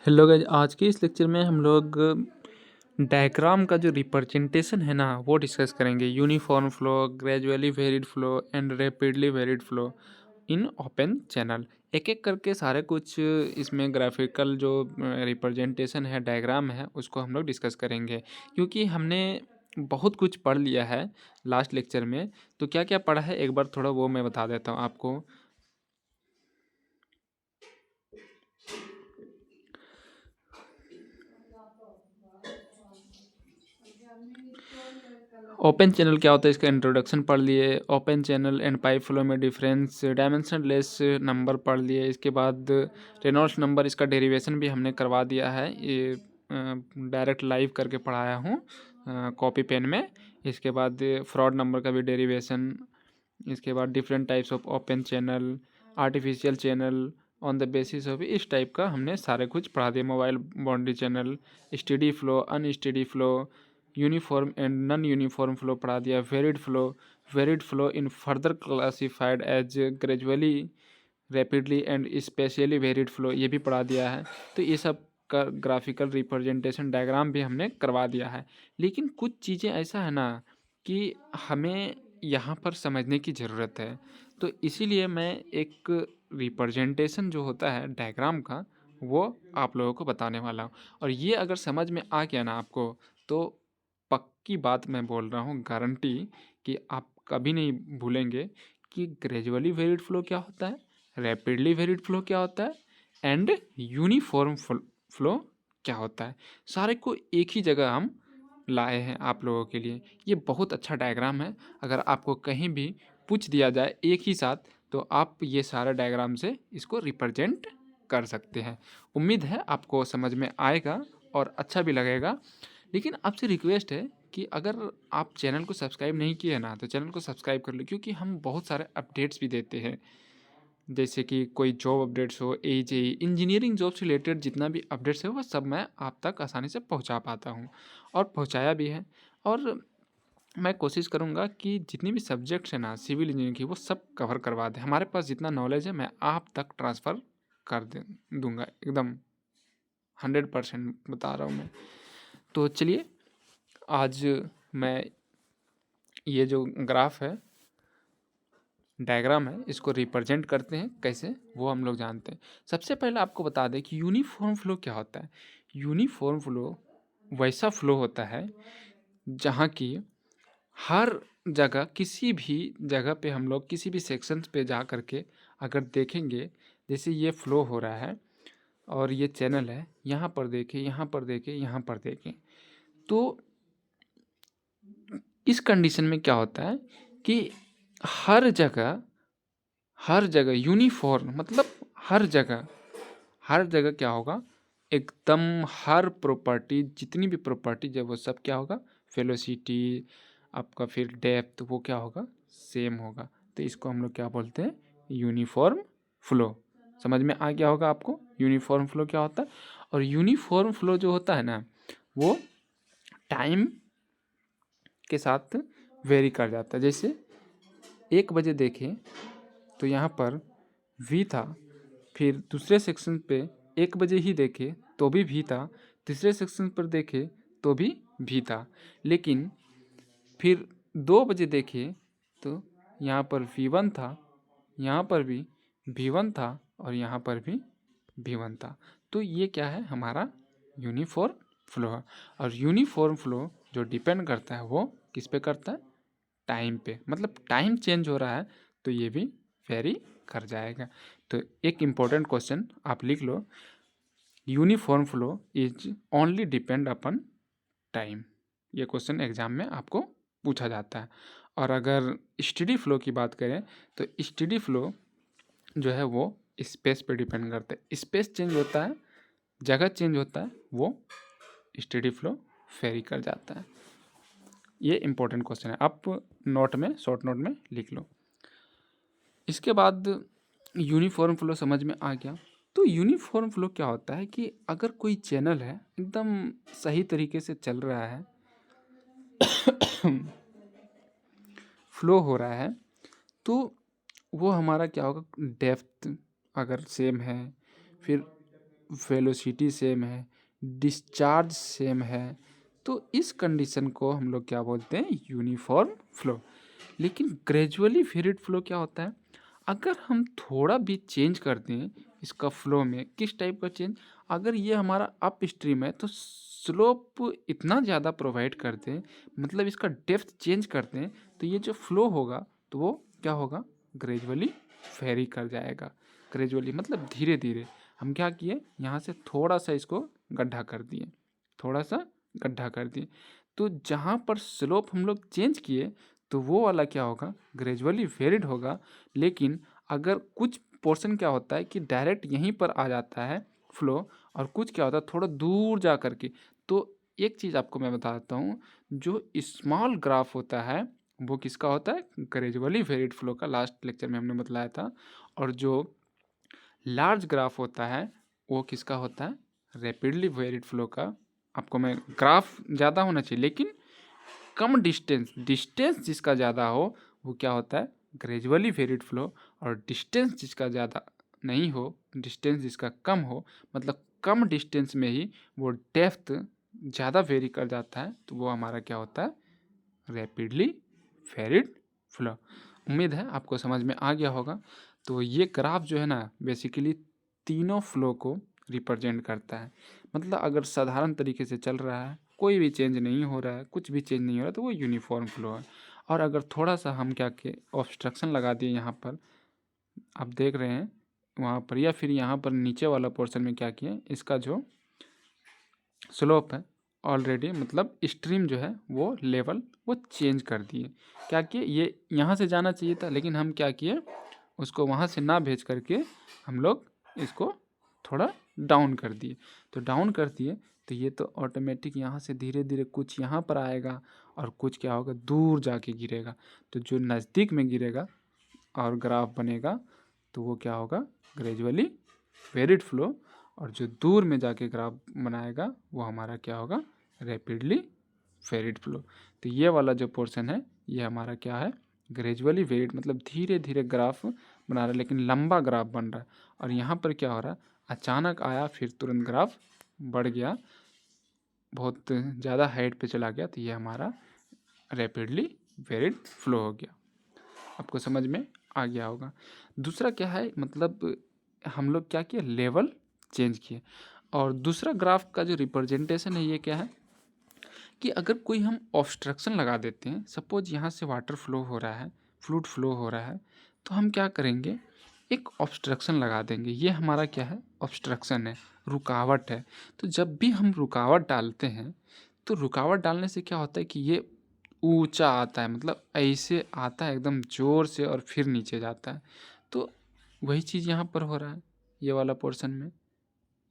Hello guys, आज के इस लेक्चर में हम लोग डायग्राम का जो रिप्रेजेंटेशन है ना वो डिस्कस करेंगे। Uniform flow, gradually varied flow and rapidly varied flow in open channel. एक एक करके सारे कुछ इसमें ग्राफिकल जो रिप्रेजेंटेशन है, डायग्राम है, उसको हम लोग डिस्कस करेंगे। क्योंकि हमने बहुत कुछ पढ़ लिया है लास्ट लेक्चर में, तो क्या क्या पढ़ा है एक बार थोड़ा वो मैं बता देता हूँ आपको। ओपन चैनल क्या होता है, इसका इंट्रोडक्शन पढ़ लिए। Open channel and pipe flow में डिफरेंस, डायमेंशन लेस नंबर पढ़ लिए। इसके बाद रेनॉल्ड्स नंबर, इसका डेरिवेशन भी हमने करवा दिया है। ये डायरेक्ट लाइव करके पढ़ाया हूँ कॉपी पेन में। इसके बाद फ्रॉड नंबर का भी डेरिवेशन। इसके बाद different types of open channel, artificial channel on the basis of, इस टाइप का हमने सारे कुछ पढ़ा दिया। Mobile boundary channel, steady flow, unsteady flow, uniform and non uniform flow पढ़ा दिया। Varied flow in further classified as gradually, rapidly and spatially varied flow, ये भी पढ़ा दिया है। तो ये सब का ग्राफिकल रिप्रेजेंटेशन डायग्राम भी हमने करवा दिया है। लेकिन कुछ चीज़ें ऐसा है ना कि हमें यहाँ पर समझने की ज़रूरत है, तो इसीलिए मैं एक रिप्रेजेंटेशन जो होता है डायग्राम का, वो आप लोगों को बताने वाला हूँ। और ये अगर समझ में आ गया ना आपको, तो पक्की बात मैं बोल रहा हूँ, गारंटी, कि आप कभी नहीं भूलेंगे कि ग्रेजुअली वेरिड फ्लो क्या होता है, रैपिडली वेरिड फ्लो क्या होता है, एंड यूनिफॉर्म फ्लो क्या होता है। सारे को एक ही जगह हम लाए हैं आप लोगों के लिए। ये बहुत अच्छा डायग्राम है। अगर आपको कहीं भी पूछ दिया जाए एक ही साथ, तो आप ये सारा डायग्राम से इसको रिप्रेजेंट कर सकते हैं। उम्मीद है आपको समझ में आएगा और अच्छा भी लगेगा। लेकिन आपसे रिक्वेस्ट है कि अगर आप चैनल को सब्सक्राइब नहीं किए ना, तो चैनल को सब्सक्राइब कर लो, क्योंकि हम बहुत सारे अपडेट्स भी देते हैं। जैसे कि कोई जॉब अपडेट्स हो, AJE इंजीनियरिंग जॉब से रिलेटेड जितना भी अपडेट्स है, वो सब मैं आप तक आसानी से पहुंचा पाता हूं, और पहुंचाया भी है। और मैं कोशिश करूंगा कि जितनी भी सब्जेक्ट्स हैं ना सिविल इंजीनियरिंग की, वो सब कवर करवा दें। हमारे पास जितना नॉलेज है मैं आप तक ट्रांसफ़र कर दे दूंगा, एकदम 100% बता रहा हूँ मैं। तो चलिए, आज मैं ये जो ग्राफ है, डायग्राम है, इसको रिप्रेजेंट करते हैं कैसे, वो हम लोग जानते हैं। सबसे पहले आपको बता दें कि यूनिफॉर्म फ्लो क्या होता है। यूनिफॉर्म फ्लो वैसा फ्लो होता है जहाँ की हर जगह, किसी भी जगह पे हम लोग किसी भी सेक्शन पे जा कर के अगर देखेंगे, जैसे ये फ्लो हो रहा है और ये चैनल है, यहाँ पर देखें, यहाँ पर देखें, यहाँ पर देखें, तो इस कंडीशन में क्या होता है कि हर जगह, हर जगह यूनिफॉर्म, मतलब हर जगह क्या होगा, एकदम हर प्रॉपर्टी, जितनी भी प्रॉपर्टी जब, वो सब क्या होगा, वेलोसिटी, आपका फिर डेप्थ, वो क्या होगा, सेम होगा। तो इसको हम लोग क्या बोलते हैं, यूनिफॉर्म फ्लो। समझ में आ गया होगा आपको यूनिफॉर्म फ्लो क्या होता है। और यूनिफॉर्म फ्लो जो होता है ना, वो टाइम के साथ वेरी कर जाता है। जैसे 1 बजे देखें तो यहाँ पर वी था, फिर दूसरे सेक्शन पे 1 बजे ही देखे तो भी भी था, तीसरे सेक्शन पर देखे तो भी था। लेकिन फिर 2 बजे देखे तो यहाँ पर V1 था, यहाँ पर भी V1 था, और यहाँ पर भी V1 था। तो ये क्या है, हमारा यूनिफॉर्म फ्लो है। और यूनिफॉर्म फ्लो जो डिपेंड करता है वो किस पे करता है, टाइम पे। मतलब टाइम चेंज हो रहा है तो ये भी वेरी कर जाएगा। तो एक इम्पोर्टेंट क्वेश्चन आप लिख लो, uniform flow is only depend upon time. ये क्वेश्चन एग्जाम में आपको पूछा जाता है। और अगर स्टेडी फ्लो की बात करें, तो स्टेडी फ्लो जो है वो स्पेस पे डिपेंड करता है। स्पेस चेंज होता है, जगह चेंज होता है, वो स्टेडी फ्लो वेरी कर जाता है। ये इंपॉर्टेंट क्वेश्चन है, आप नोट में, शॉर्ट नोट में लिख लो। इसके बाद यूनिफॉर्म फ्लो समझ में आ गया। तो यूनिफॉर्म फ्लो क्या होता है कि अगर कोई चैनल है एकदम सही तरीके से चल रहा है, फ्लो हो रहा है, तो वो हमारा क्या होगा, डेप्थ अगर सेम है, फिर वेलोसिटी सेम है, डिस्चार्ज सेम है, तो इस कंडीशन को हम लोग क्या बोलते हैं, यूनिफॉर्म फ्लो। लेकिन ग्रेजुअली वेरिड फ्लो क्या होता है, अगर हम थोड़ा भी चेंज कर दें इसका फ्लो में, किस टाइप का चेंज, अगर ये हमारा अप स्ट्रीम है तो स्लोप इतना ज़्यादा प्रोवाइड कर दें, मतलब इसका डेप्थ चेंज कर दें, तो ये जो फ्लो होगा तो वो क्या होगा, ग्रेजुअली वेरी कर जाएगा। ग्रेजुअली मतलब धीरे धीरे। हम क्या किए, यहाँ से थोड़ा सा इसको गड्ढा कर दिए, थोड़ा सा गड्ढा कर दिए, तो जहाँ पर स्लोप हम लोग चेंज किए तो वो वाला क्या होगा, ग्रेजुअली वेरिड होगा। लेकिन अगर कुछ पोर्शन क्या होता है कि डायरेक्ट यहीं पर आ जाता है फ्लो, और कुछ क्या होता है थोड़ा दूर जा कर के, तो एक चीज़ आपको मैं बता देता हूँ, जो स्मॉल ग्राफ होता है वो किसका होता है, ग्रेजुअली वेरिड फ्लो का, लास्ट लेक्चर में हमने बतलाया था। और जो लार्ज ग्राफ होता है वो किसका होता है, रैपिडली वेरिड फ्लो का। आपको मैं, ग्राफ ज़्यादा होना चाहिए लेकिन कम डिस्टेंस, डिस्टेंस जिसका ज़्यादा हो वो क्या होता है, ग्रेजुअली वेरिड फ्लो। और डिस्टेंस जिसका ज़्यादा नहीं हो, डिस्टेंस जिसका कम हो, मतलब कम डिस्टेंस में ही वो डेप्थ ज़्यादा वेरी कर जाता है, तो वो हमारा क्या होता है, रैपिडली वेरिड फ्लो। उम्मीद है आपको समझ में आ गया होगा। तो ये ग्राफ जो है ना, बेसिकली तीनों फ्लो को रिप्रेजेंट करता है। मतलब अगर साधारण तरीके से चल रहा है, कोई भी चेंज नहीं हो रहा है, कुछ भी चेंज नहीं हो रहा है, तो वो यूनिफॉर्म फ्लो है। और अगर थोड़ा सा हम क्या के ऑब्स्ट्रक्शन लगा दिए यहाँ पर, आप देख रहे हैं वहाँ पर, या फिर यहाँ पर नीचे वाला पोर्शन में क्या किए, इसका जो स्लोप है ऑलरेडी, मतलब स्ट्रीम जो है वो लेवल वो चेंज कर दिए। क्या किए, ये यहाँ से जाना चाहिए था लेकिन हम क्या किए, उसको वहाँ से ना भेज करके हम लोग इसको थोड़ा डाउन कर दिए। तो डाउन कर दिए तो ये तो ऑटोमेटिक यहाँ से धीरे धीरे कुछ यहाँ पर आएगा और कुछ क्या होगा, दूर जाके गिरेगा। तो जो नज़दीक में गिरेगा और ग्राफ बनेगा तो वो क्या होगा, ग्रेजुअली वेरिड फ्लो। और जो दूर में जाके ग्राफ बनाएगा वो हमारा क्या होगा, रैपिडली वेरिड फ्लो। तो ये वाला जो पोर्शन है ये हमारा क्या है, ग्रेजुअली वेरिड, मतलब धीरे धीरे ग्राफ बना रहा है लेकिन लंबा ग्राफ बन रहा है। और यहाँ पर क्या हो रहा है, अचानक आया फिर तुरंत ग्राफ बढ़ गया, बहुत ज़्यादा हाइट पे चला गया, तो ये हमारा रैपिडली वेरिड फ्लो हो गया। आपको समझ में आ गया होगा। दूसरा क्या है, मतलब हम लोग क्या किए, लेवल चेंज किए। और दूसरा ग्राफ का जो रिप्रेजेंटेशन है ये क्या है, कि अगर कोई हम ऑब्स्ट्रक्शन लगा देते हैं, सपोज यहाँ से वाटर फ्लो हो रहा है, फ्लूइड फ्लो हो रहा है, तो हम क्या करेंगे, एक ऑब्स्ट्रक्शन लगा देंगे। ये हमारा क्या है, ऑब्स्ट्रक्शन है, रुकावट है। तो जब भी हम रुकावट डालते हैं तो रुकावट डालने से क्या होता है कि ये ऊंचा आता है, मतलब ऐसे आता है एकदम ज़ोर से और फिर नीचे जाता है। तो वही चीज़ यहाँ पर हो रहा है, ये वाला पोर्शन में,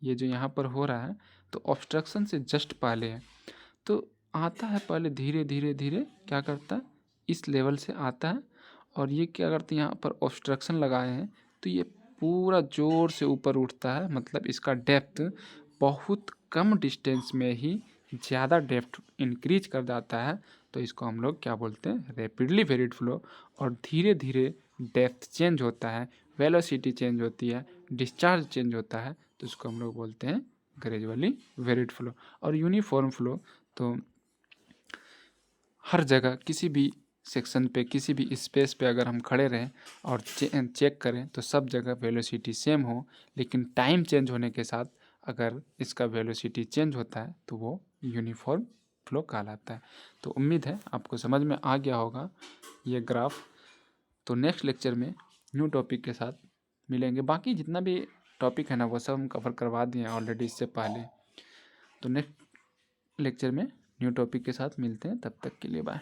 ये जो यहाँ पर हो रहा है तो ऑब्स्ट्रक्शन से जस्ट पहले है। तो आता है पहले धीरे धीरे धीरे क्या करता है, इस लेवल से आता है, और ये क्या करते हैं, यहाँ पर ऑब्स्ट्रक्शन लगाए हैं तो ये पूरा ज़ोर से ऊपर उठता है। मतलब इसका डेप्थ बहुत कम डिस्टेंस में ही ज़्यादा डेप्थ इंक्रीज कर जाता है। तो इसको हम लोग क्या बोलते हैं, रैपिडली वेरिड फ्लो। और धीरे धीरे डेप्थ चेंज होता है, वेलोसिटी चेंज होती है, डिस्चार्ज चेंज होता है, तो इसको हम लोग बोलते हैं ग्रेजुअली वेरिड फ्लो। और यूनिफॉर्म फ्लो तो हर जगह किसी भी सेक्शन पे, किसी भी स्पेस पे अगर हम खड़े रहें और चेक करें तो सब जगह वेलोसिटी सेम हो, लेकिन टाइम चेंज होने के साथ अगर इसका वेलोसिटी चेंज होता है तो वो यूनिफॉर्म फ्लो कहलाता है। तो उम्मीद है आपको समझ में आ गया होगा ये ग्राफ। तो नेक्स्ट लेक्चर में न्यू टॉपिक के साथ मिलेंगे। बाकी जितना भी टॉपिक है ना वो सब हम कवर करवा दिए हैं ऑलरेडी इससे पहले। तो नेक्स्ट लेक्चर में न्यू टॉपिक के साथ मिलते हैं, तब तक के लिए बाय।